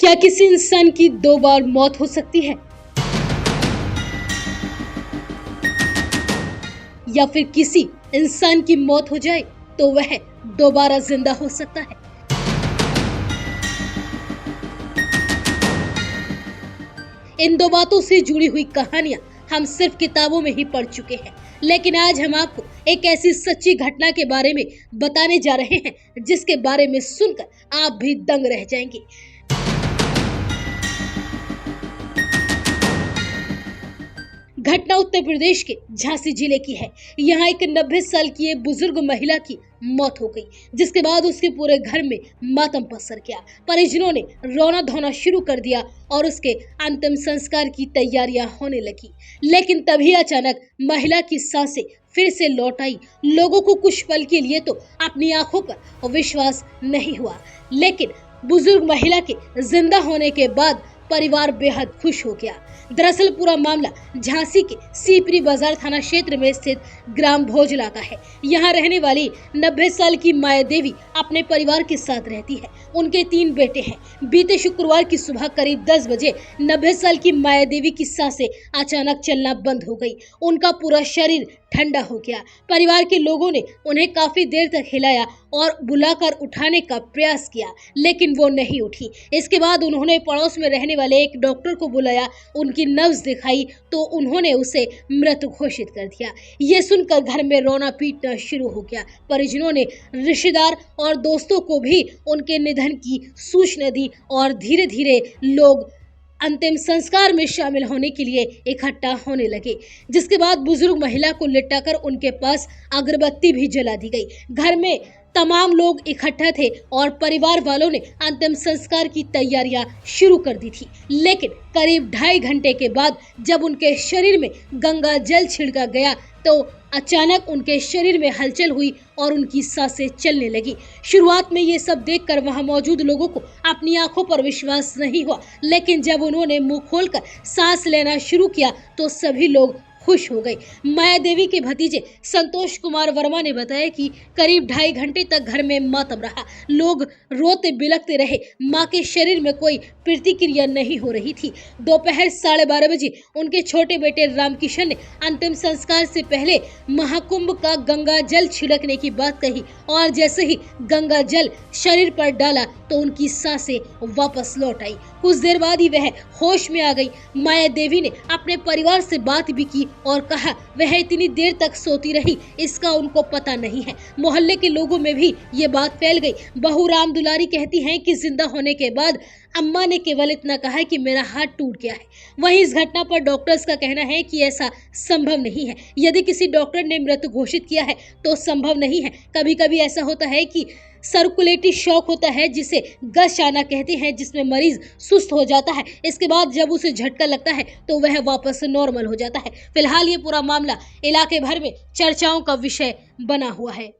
क्या किसी इंसान की 2 बार मौत हो सकती है? या फिर किसी इंसान की मौत हो जाए तो वह दोबारा जिंदा हो सकता है? इन दो बातों से जुड़ी हुई कहानियां हम सिर्फ किताबों में ही पढ़ चुके हैं, लेकिन आज हम आपको एक ऐसी सच्ची घटना के बारे में बताने जा रहे हैं जिसके बारे में सुनकर आप भी दंग रह जाएंगे। घटना उत्तर प्रदेश के झांसी जिले की है। यहाँ एक 90 साल की एक बुजुर्ग महिला की मौत हो गई, जिसके बाद उसके पूरे घर में मातम पसर गया। परिजनों ने रोना धोना शुरू कर दिया और उसके अंतिम संस्कार की तैयारियां होने लगी। लेकिन तभी अचानक महिला की सांसें फिर से लौट आई। लोगों को कुछ पल के लिए तो अपनी आंखों पर विश्वास नहीं हुआ, लेकिन बुजुर्ग महिला के जिंदा होने के बाद परिवार बेहद खुश हो गया। दरअसल पूरा मामला झांसी के सीपरी बाजार थाना क्षेत्र में स्थित ग्राम भोजला का है। यहाँ रहने वाली 90 साल की माया देवी अपने परिवार के साथ रहती है। उनके 3 बेटे हैं। बीते शुक्रवार की सुबह करीब 10 बजे 90 साल की माया देवी की सांसें अचानक चलना बंद हो गई। उनका पूरा शरीर ठंडा हो गया। परिवार के लोगों ने उन्हें काफी देर तक हिलाया और बुलाकर उठाने का प्रयास किया, लेकिन वो नहीं उठी। इसके बाद उन्होंने पड़ोस में रहने वाले एक डॉक्टर को बुलाया। उनकी नब्ज दिखाई तो उन्होंने उसे मृत घोषित कर दिया। ये सुनकर घर में रोना पीटना शुरू हो गया। परिजनों ने रिश्तेदार और दोस्तों को भी उनके निधन की सूचना दी और धीरे धीरे लोग अंतिम संस्कार में शामिल होने के लिए इकट्ठा होने लगे, जिसके बाद बुजुर्ग महिला को लिटाकर उनके पास अगरबत्ती भी जला दी गई। घर में तमाम लोग इकट्ठा थे और परिवार वालों ने अंतिम संस्कार की तैयारियां शुरू कर दी थी। लेकिन करीब 2.5 घंटे के बाद जब उनके शरीर में गंगा जल छिड़का गया तो अचानक उनके शरीर में हलचल हुई और उनकी सांसें चलने लगी। शुरुआत में ये सब देखकर वहां मौजूद लोगों को अपनी आंखों पर विश्वास नहीं हुआ, लेकिन जब उन्होंने मुंह खोलकर सांस लेना शुरू किया तो सभी लोग खुश हो गए। माया देवी के भतीजे संतोष कुमार वर्मा ने बताया कि करीब 2.5 घंटे तक घर में मातम रहा। लोग रोते बिलखते रहे। मां के शरीर में कोई प्रतिक्रिया नहीं हो रही थी। दोपहर 12:30 बजे उनके छोटे बेटे रामकिशन ने अंतिम संस्कार से पहले महाकुंभ का गंगा जल छिड़कने की बात कही और जैसे ही गंगा जल शरीर पर डाला तो उनकी सांसें वापस लौट आई। कुछ देर बाद ही वह होश में आ गई। माया देवी ने अपने परिवार से बात भी की और कहा वह इतनी देर तक सोती रही, इसका उनको पता नहीं है। मोहल्ले के लोगों में भी ये बात फैल गई। बहू राम दुलारी कहती हैं कि जिंदा होने के बाद अम्मा ने केवल इतना कहा कि मेरा हाथ टूट गया है। वहीं इस घटना पर डॉक्टर्स का कहना है कि ऐसा संभव नहीं है। यदि किसी डॉक्टर ने मृत घोषित किया है तो संभव नहीं है। कभी कभी ऐसा होता है कि सर्कुलेटरी शॉक होता है, जिसे गश आना कहते हैं, जिसमें मरीज सुस्त हो जाता है। इसके बाद जब उसे झटका लगता है तो वह वापस नॉर्मल हो जाता है। फिलहाल ये पूरा मामला इलाके भर में चर्चाओं का विषय बना हुआ है।